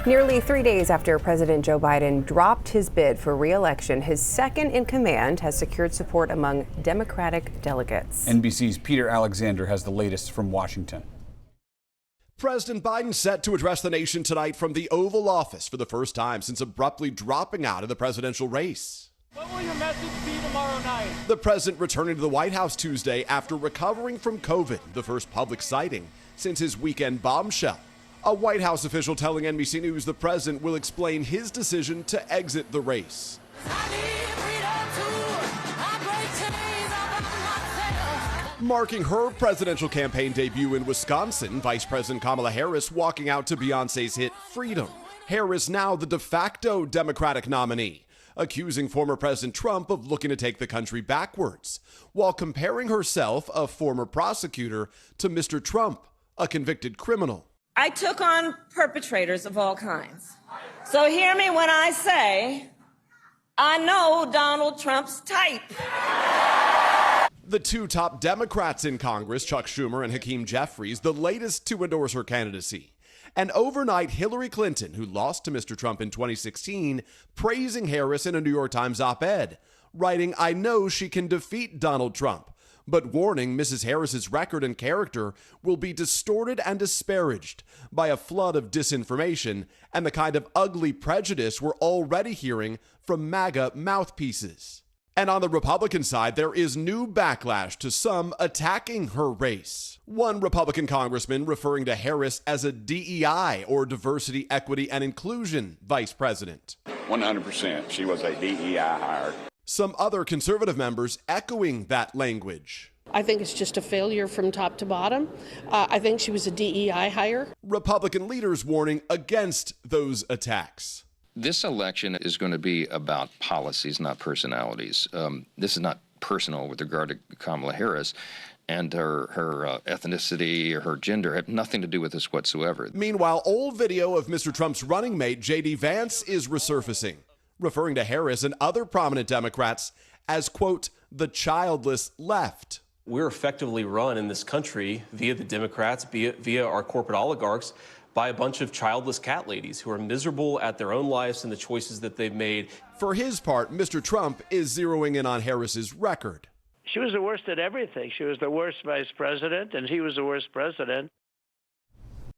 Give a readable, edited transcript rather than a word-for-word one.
Nearly 3 days after President Joe Biden dropped his bid for re-election, his second in command has secured support among Democratic delegates. NBC's Peter Alexander has the latest from Washington. President Biden set to address the nation tonight from the Oval Office for the first time since abruptly dropping out of the presidential race. What will your message be tomorrow night? The president returning to the White House Tuesday after recovering from COVID, the first public sighting since his weekend bombshell. A White House official telling NBC News the president will explain his decision to exit the race. Marking her presidential campaign debut in Wisconsin, Vice President Kamala Harris walking out to Beyoncé's hit Freedom. Harris now the de facto Democratic nominee, accusing former President Trump of looking to take the country backwards, while comparing herself, a former prosecutor, to Mr. Trump, a convicted criminal. I took on perpetrators of all kinds. So hear me when I say, I know Donald Trump's type. The two top Democrats in Congress, Chuck Schumer and Hakeem Jeffries, the latest to endorse her candidacy. And overnight, Hillary Clinton, who lost to Mr. Trump in 2016, praising Harris in a New York Times op-ed, writing, "I know she can defeat Donald Trump," but warning Mrs. Harris's record and character will be distorted and disparaged by a flood of disinformation and the kind of ugly prejudice we're already hearing from MAGA mouthpieces. And on the Republican side, there is new backlash to some attacking her race. One Republican congressman referring to Harris as a DEI, or diversity, equity, and inclusion vice president. 100%. She was a DEI hire. Some other conservative members echoing that language. I think it's just a failure from top to bottom. I think she was a DEI hire. Republican leaders warning against those attacks. This election is going to be about policies, not personalities. This is not personal with regard to Kamala Harris, and her ethnicity or her gender have nothing to do with this whatsoever. Meanwhile, old video of Mr. Trump's running mate, J.D. Vance, is resurfacing, referring to Harris and other prominent Democrats as, quote, the childless left. We're effectively run in this country via the Democrats, via our corporate oligarchs, by a bunch of childless cat ladies who are miserable at their own lives and the choices that they've made. For his part, Mr. Trump is zeroing in on Harris's record. She was the worst at everything. She was the worst vice president, and he was the worst president.